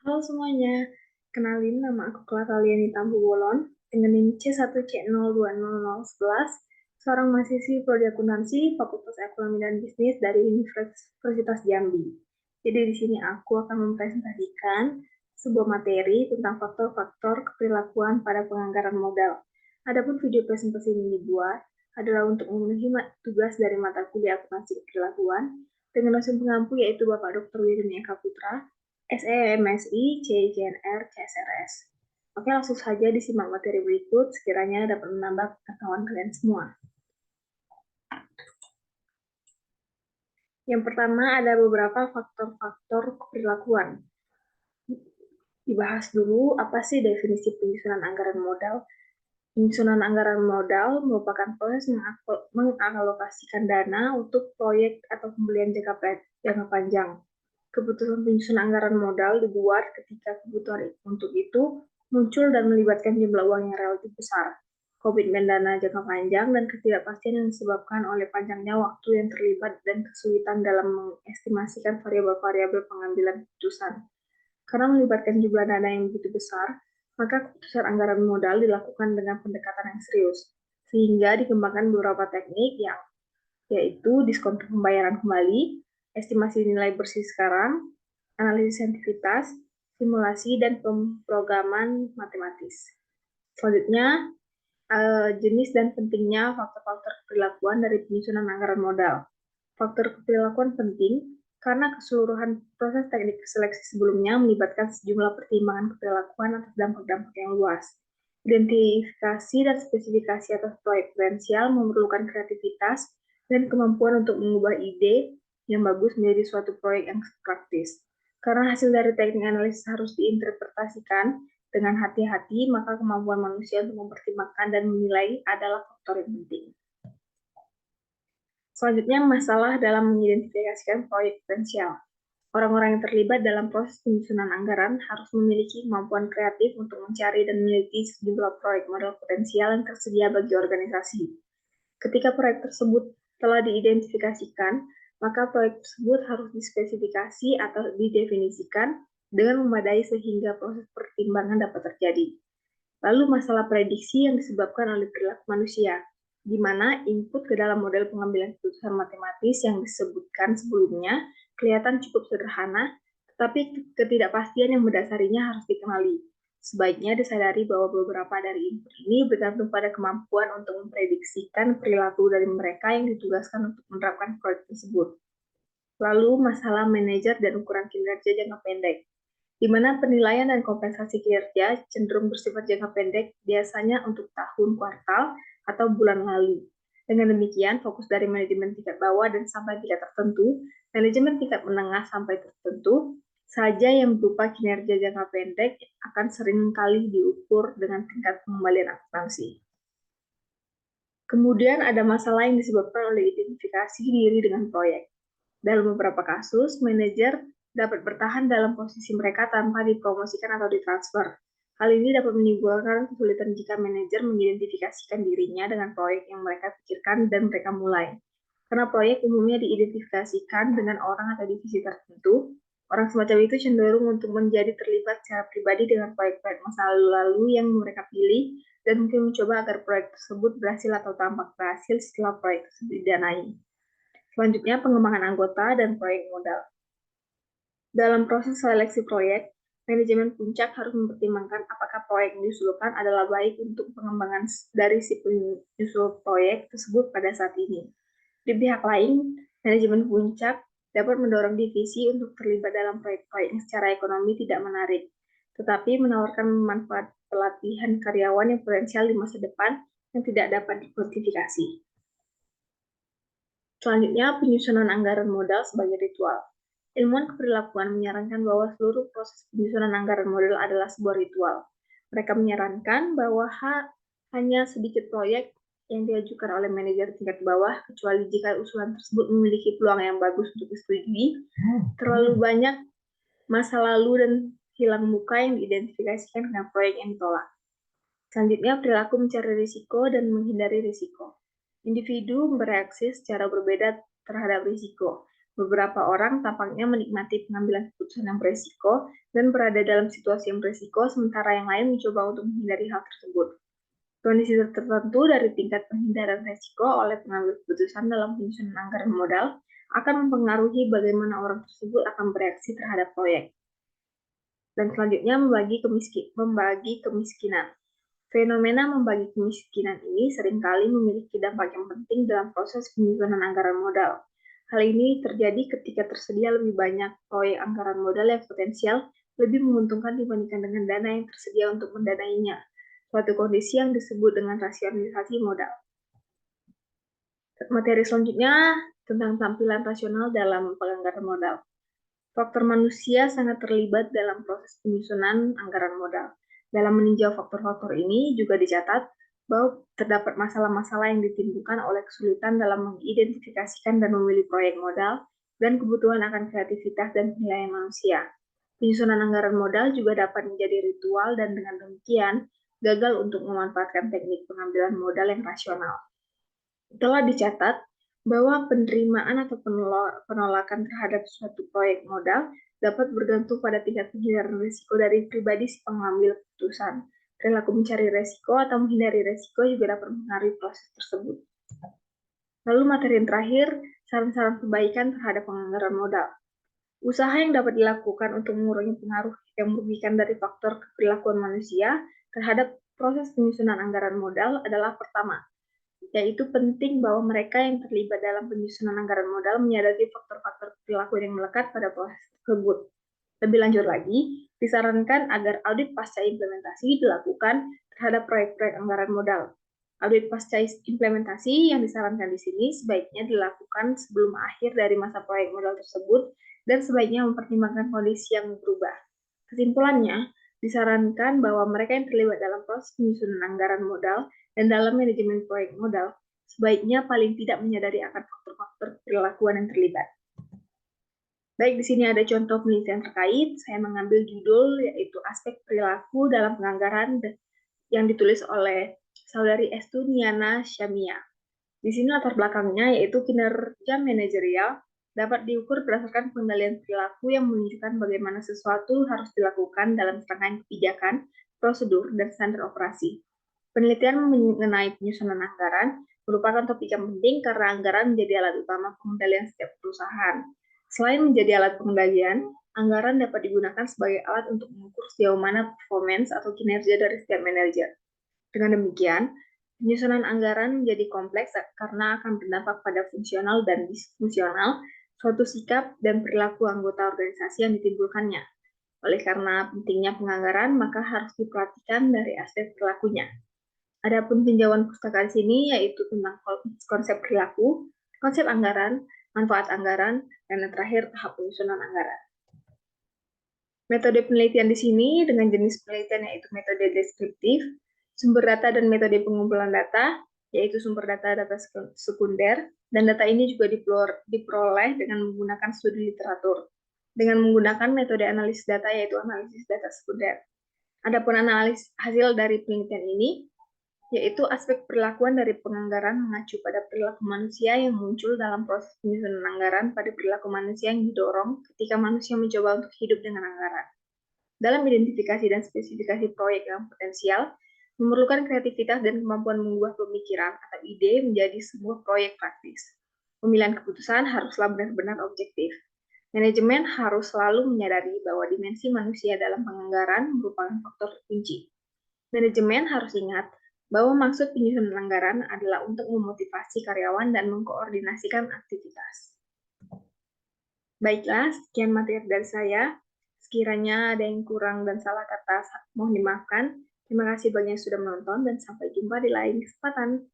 Halo semuanya, kenalin nama aku Clara Liani Tambu Bolon dengan NIM C1C020011, seorang mahasiswi Prodi Akuntansi Fakultas Ekonomi dan Bisnis dari Universitas Jambi. Jadi di sini aku akan mempresentasikan sebuah materi tentang faktor-faktor keperilakuan pada penganggaran modal. Adapun video presentasi ini dibuat adalah untuk memenuhi tugas dari mata kuliah akuntansi keperilakuan dengan dosen pengampu yaitu Bapak Dr. Wirni Eka Putra, SEMSI, CJNR, CSRS. Oke, langsung saja disimak materi berikut, sekiranya dapat menambah pengetahuan kalian semua. Yang pertama ada beberapa faktor-faktor keperilakuan. Dibahas dulu apa sih definisi penyusunan anggaran modal. Penyusunan anggaran modal merupakan proses mengalokasikan dana untuk proyek atau pembelian jangka panjang. Keputusan penyusunan anggaran modal dibuat ketika kebutuhan untuk itu muncul dan melibatkan jumlah uang yang relatif besar, komitmen dana jangka panjang, dan ketidakpastian yang disebabkan oleh panjangnya waktu yang terlibat dan kesulitan dalam mengestimasikan variabel-variabel pengambilan keputusan. Karena melibatkan jumlah dana yang begitu besar, maka keputusan anggaran modal dilakukan dengan pendekatan yang serius, sehingga dikembangkan beberapa teknik yaitu diskon pembayaran kembali, estimasi nilai bersih sekarang, analisis sensitivitas, simulasi, dan pemrograman matematis. Selanjutnya, jenis dan pentingnya faktor-faktor perilakuan dari penyusunan anggaran modal. Faktor keperilakuan penting karena keseluruhan proses teknik seleksi sebelumnya melibatkan sejumlah pertimbangan keperilakuan atas dampak-dampak yang luas. Identifikasi dan spesifikasi atas proyek potensial memerlukan kreativitas dan kemampuan untuk mengubah ide yang bagus menjadi suatu proyek yang praktis. Karena hasil dari teknik analisis harus diinterpretasikan dengan hati-hati, maka kemampuan manusia untuk mempertimbangkan dan menilai adalah faktor yang penting. Selanjutnya, masalah dalam mengidentifikasikan proyek potensial. Orang-orang yang terlibat dalam proses penyusunan anggaran harus memiliki kemampuan kreatif untuk mencari dan meneliti sejumlah proyek modal potensial yang tersedia bagi organisasi. Ketika proyek tersebut telah diidentifikasikan, maka proyek tersebut harus dispesifikasi atau didefinisikan dengan memadai sehingga proses pertimbangan dapat terjadi. Lalu masalah prediksi yang disebabkan oleh perilaku manusia, di mana input ke dalam model pengambilan keputusan matematis yang disebutkan sebelumnya kelihatan cukup sederhana, tetapi ketidakpastian yang mendasarinya harus dikenali. Sebaiknya disadari bahwa beberapa dari input ini bergantung pada kemampuan untuk memprediksikan perilaku dari mereka yang ditugaskan untuk menerapkan proyek tersebut. Lalu masalah manajer dan ukuran kinerja jangka pendek, di mana penilaian dan kompensasi kinerja cenderung bersifat jangka pendek, biasanya untuk tahun, kuartal, atau bulan lalu. Dengan demikian, fokus dari manajemen tingkat bawah dan sampai tingkat tertentu, manajemen tingkat menengah sampai tertentu, saja yang berupa kinerja jangka pendek akan seringkali diukur dengan tingkat pengembalian akuntansi. Kemudian ada masalah yang disebabkan oleh identifikasi diri dengan proyek. Dalam beberapa kasus, manajer dapat bertahan dalam posisi mereka tanpa dipromosikan atau ditransfer. Hal ini dapat menimbulkan kesulitan jika manajer mengidentifikasikan dirinya dengan proyek yang mereka pikirkan dan mereka mulai. Karena proyek umumnya diidentifikasikan dengan orang atau divisi tertentu, orang semacam itu cenderung untuk menjadi terlibat secara pribadi dengan proyek-proyek masa lalu yang mereka pilih dan mungkin mencoba agar proyek tersebut berhasil atau tampak berhasil setelah proyek tersebut didanai. Selanjutnya, pengembangan anggota dan proyek modal. Dalam proses seleksi proyek, manajemen puncak harus mempertimbangkan apakah proyek yang diusulkan adalah baik untuk pengembangan dari si penyusul proyek tersebut pada saat ini. Di pihak lain, manajemen puncak dapat mendorong divisi untuk terlibat dalam proyek-proyek yang secara ekonomi tidak menarik, tetapi menawarkan manfaat pelatihan karyawan yang potensial di masa depan yang tidak dapat dikuantifikasi. Selanjutnya, penyusunan anggaran modal sebagai ritual. Ilmuwan keperilakuan menyarankan bahwa seluruh proses penyusunan anggaran modal adalah sebuah ritual. Mereka menyarankan bahwa hanya sedikit proyek yang diajukan oleh manajer tingkat bawah, kecuali jika usulan tersebut memiliki peluang yang bagus untuk disetujui. Terlalu banyak masa lalu dan hilang muka yang diidentifikasikan dengan proyek yang ditolak. Selanjutnya, perilaku mencari risiko dan menghindari risiko. Individu bereaksi secara berbeda terhadap risiko. Beberapa orang tampaknya menikmati pengambilan keputusan yang beresiko dan berada dalam situasi yang beresiko, sementara yang lain mencoba untuk menghindari hal tersebut. Kondisi tertentu dari tingkat penghindaran resiko oleh pengambil keputusan dalam penyusunan anggaran modal akan mempengaruhi bagaimana orang tersebut akan bereaksi terhadap proyek. Dan selanjutnya, membagi kemiskinan. Fenomena membagi kemiskinan ini seringkali memiliki dampak yang penting dalam proses penyusunan anggaran modal. Hal ini terjadi ketika tersedia lebih banyak proyek anggaran modal yang potensial lebih menguntungkan dibandingkan dengan dana yang tersedia untuk mendanainya, suatu kondisi yang disebut dengan rasionalisasi modal. Materi selanjutnya tentang tampilan rasional dalam penganggaran modal. Faktor manusia sangat terlibat dalam proses penyusunan anggaran modal. Dalam meninjau faktor-faktor ini juga dicatat bahwa terdapat masalah-masalah yang ditimbulkan oleh kesulitan dalam mengidentifikasikan dan memilih proyek modal dan kebutuhan akan kreativitas dan penilaian manusia. Penyusunan anggaran modal juga dapat menjadi ritual dan dengan demikian gagal untuk memanfaatkan teknik pengambilan modal yang rasional. Telah dicatat bahwa penerimaan atau penolakan terhadap suatu proyek modal dapat bergantung pada tingkat penghindaran risiko dari pribadi si pengambil keputusan. Perilaku mencari risiko atau menghindari risiko juga dapat mempengaruhi proses tersebut. Lalu materi yang terakhir, saran-saran perbaikan terhadap penganggaran modal. Usaha yang dapat dilakukan untuk mengurangi pengaruh yang merugikan dari faktor perilakuan manusia terhadap proses penyusunan anggaran modal adalah pertama, yaitu penting bahwa mereka yang terlibat dalam penyusunan anggaran modal menyadari faktor-faktor perilaku yang melekat pada proses tersebut. Lebih lanjut lagi, disarankan agar audit pasca implementasi dilakukan terhadap proyek-proyek anggaran modal. Audit pasca implementasi yang disarankan di sini sebaiknya dilakukan sebelum akhir dari masa proyek modal tersebut dan sebaiknya mempertimbangkan kondisi yang berubah. Kesimpulannya, disarankan bahwa mereka yang terlibat dalam proses penyusunan anggaran modal dan dalam manajemen proyek modal sebaiknya paling tidak menyadari akan faktor-faktor perilakuan yang terlibat. Baik, di sini ada contoh penelitian terkait. Saya mengambil judul yaitu aspek perilaku dalam penganggaran yang ditulis oleh saudari Estuniana Syamia. Di sini latar belakangnya yaitu kinerja manajerial dapat diukur berdasarkan pengendalian perilaku yang menunjukkan bagaimana sesuatu harus dilakukan dalam serangkaian kebijakan, prosedur, dan standar operasi. Penelitian mengenai penyusunan anggaran merupakan topik yang penting karena anggaran menjadi alat utama pengendalian setiap perusahaan. Selain menjadi alat pengendalian, anggaran dapat digunakan sebagai alat untuk mengukur sejauh mana performance atau kinerja dari setiap manajer. Dengan demikian, penyusunan anggaran menjadi kompleks karena akan berdampak pada fungsional dan disfungsional suatu sikap dan perilaku anggota organisasi yang ditimbulkannya. Oleh karena pentingnya penganggaran, maka harus diperhatikan dari aspek perilakunya. Adapun tinjauan pustaka di sini yaitu tentang konsep perilaku, konsep anggaran, manfaat anggaran, dan yang terakhir tahap penyusunan anggaran. Metode penelitian di sini dengan jenis penelitian yaitu metode deskriptif, sumber data dan metode pengumpulan data, yaitu sumber data sekunder, dan data ini juga diperoleh dengan menggunakan studi literatur, dengan menggunakan metode analisis data yaitu analisis data sekunder. Adapun hasil dari penelitian ini, yaitu aspek perlakuan dari penganggaran mengacu pada perilaku manusia yang muncul dalam proses penyusunan anggaran pada perilaku manusia yang didorong ketika manusia mencoba untuk hidup dengan anggaran. Dalam identifikasi dan spesifikasi proyek yang potensial, memerlukan kreativitas dan kemampuan mengubah pemikiran atau ide menjadi sebuah proyek praktis. Pemilihan keputusan haruslah benar-benar objektif. Manajemen harus selalu menyadari bahwa dimensi manusia dalam penganggaran merupakan faktor kunci. Manajemen harus ingat bahwa maksud penyusunan anggaran adalah untuk memotivasi karyawan dan mengkoordinasikan aktivitas. Baiklah, sekian materi dari saya. Sekiranya ada yang kurang dan salah kata, mohon dimaafkan. Terima kasih bagi yang sudah menonton dan sampai jumpa di lain kesempatan.